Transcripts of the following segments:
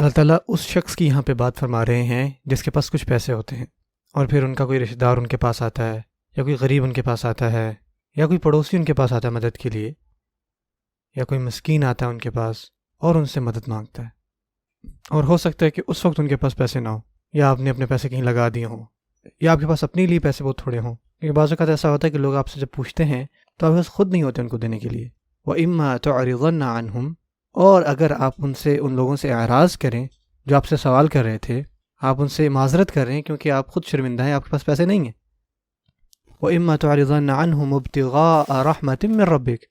اللہ تعالیٰ اس شخص کی یہاں پہ بات فرما رہے ہیں جس کے پاس کچھ پیسے ہوتے ہیں، اور پھر ان کا کوئی رشتہ دار ان کے پاس آتا ہے، یا کوئی غریب ان کے پاس آتا ہے، یا کوئی پڑوسی ان کے پاس آتا ہے مدد کے لیے، یا کوئی مسکین آتا ہے ان کے پاس اور ان سے مدد مانگتا ہے، اور ہو سکتا ہے کہ اس وقت ان کے پاس پیسے نہ ہوں، یا آپ نے اپنے پیسے کہیں لگا دیے ہوں، یا آپ کے پاس اپنے لیے پیسے بہت تھوڑے ہوں، کیونکہ بعض اوقات ایسا ہوتا ہے کہ لوگ آپ سے جب پوچھتے ہیں تو آپ کے پاس خود نہیں ہوتے ان کو دینے کے لیے۔ وَإِمَّا تُعْرِضَنَّ عَنْهُمْ، اور اگر آپ ان لوگوں سے اعراض کریں جو آپ سے سوال کر رہے تھے، آپ ان سے معذرت کر رہے ہیں کیونکہ آپ خود شرمندہ ہیں، آپ کے پاس پیسے نہیں ہیں۔ وَإِمَّا تُعْرِضَنَّ عَنْهُمْ ابْتِغَاءَ رَحْمَةٍ مِّن رَّبِّكَ،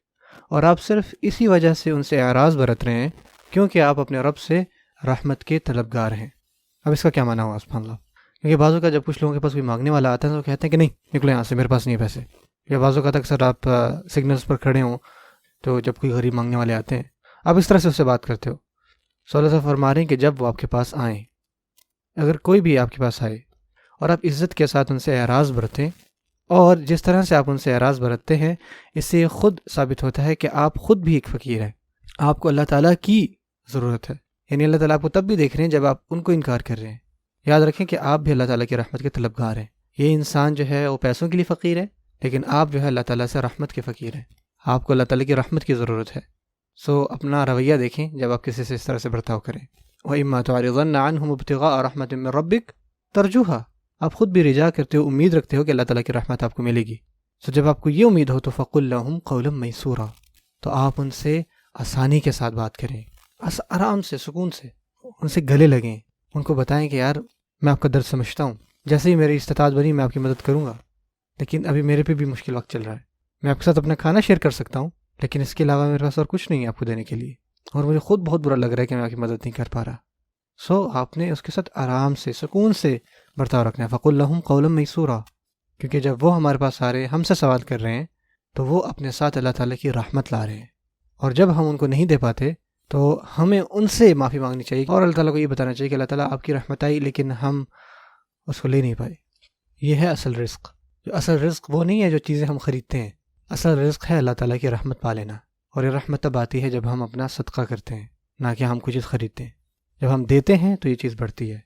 اور آپ صرف اسی وجہ سے ان سے اعراض برت رہے ہیں کیونکہ آپ اپنے رب سے رحمت کے طلبگار ہیں۔ اب اس کا کیا معنی ہوا سبحان اللہ؟ کیونکہ بعض اوقات جب کچھ لوگوں کے پاس کوئی مانگنے والا آتا ہے تو کہتے ہیں کہ نہیں نکلو یہاں سے، میرے پاس نہیں ہے پیسے۔ یا بعض اوقات اکثر آپ سگنلز پر کھڑے ہوں تو جب کوئی غریب مانگنے والے آتے ہیں آپ اس طرح سے اس سے بات کرتے ہو۔ اللہ صاحب فرما رہے ہیں کہ جب وہ آپ کے پاس آئیں، اگر کوئی بھی آپ کے پاس آئے اور آپ عزت کے ساتھ ان سے اعراض برتیں، اور جس طرح سے آپ ان سے اعراض برتتے ہیں اس سے خود ثابت ہوتا ہے کہ آپ خود بھی ایک فقیر ہیں، آپ کو اللہ تعالیٰ کی ضرورت ہے، یعنی اللہ تعالیٰ آپ کو تب بھی دیکھ رہے ہیں جب آپ ان کو انکار کر رہے ہیں۔ یاد رکھیں کہ آپ بھی اللہ تعالیٰ کی رحمت کے طلبگار ہیں۔ یہ انسان جو ہے وہ پیسوں کے لیے فقیر ہے، لیکن آپ جو ہے اللہ تعالیٰ سے رحمت کے فقیر ہیں، آپ کو اللہ تعالیٰ کی رحمت کی ضرورت ہے۔ اپنا رویہ دیکھیں جب آپ کسی سے اس طرح سے برتاؤ کریں۔ وَإِمَّا تُعْرِضَنَّ عَنْهُمْ ابْتِغَاءَ رَحْمَةٍ مِّن رَّبِّكَ تَرْجُوهَا، آپ خود بھی رجا کرتے ہو، امید رکھتے ہو کہ اللہ تعالیٰ کی رحمت آپ کو ملے گی۔ جب آپ کو یہ امید ہو تو فَقُل لَّهُمْ قَوْلًا مَّيْسُورًا، تو آپ ان سے آسانی کے ساتھ بات کریں، آرام سے، سکون سے ان سے گلے لگیں، ان کو بتائیں کہ یار میں آپ کا درد سمجھتا ہوں، جیسے ہی میری استطاعت بنی میں آپ کی مدد کروں گا، لیکن ابھی میرے پہ بھی مشکل وقت چل رہا ہے، میں آپ کے ساتھ اپنا کھانا شیئر کر سکتا ہوں لیکن اس کے علاوہ میرے پاس اور کچھ نہیں ہے آپ کو دینے کے لیے، اور مجھے خود بہت برا لگ رہا ہے کہ میں آپ کی مدد نہیں کر پا رہا۔ آپ نے اس کے ساتھ آرام سے، سکون سے برتاؤ رکھنا ہے۔ فَقُل لَّهُمْ قَوْلًا مَّيْسُورًا، کیونکہ جب وہ ہمارے پاس آ رہے ہیں، ہم سے سوال کر رہے ہیں، تو وہ اپنے ساتھ اللہ تعالیٰ کی رحمت لا رہے ہیں، اور جب ہم ان کو نہیں دے پاتے تو ہمیں ان سے معافی مانگنی چاہیے، اور اللہ تعالیٰ کو یہ بتانا چاہیے کہ اللہ تعالیٰ آپ کی رحمت آئی لیکن ہم اس کو لے نہیں پائے۔ یہ ہے اصل رزق۔ جو اصل رزق وہ نہیں ہے جو چیزیں ہم خریدتے ہیں، اصل رزق ہے اللہ تعالیٰ کی رحمت پا لینا، اور یہ رحمت تب آتی ہے جب ہم اپنا صدقہ کرتے ہیں، نہ کہ ہم کوئی چیز خریدتے ہیں۔ جب ہم دیتے ہیں تو یہ چیز بڑھتی ہے۔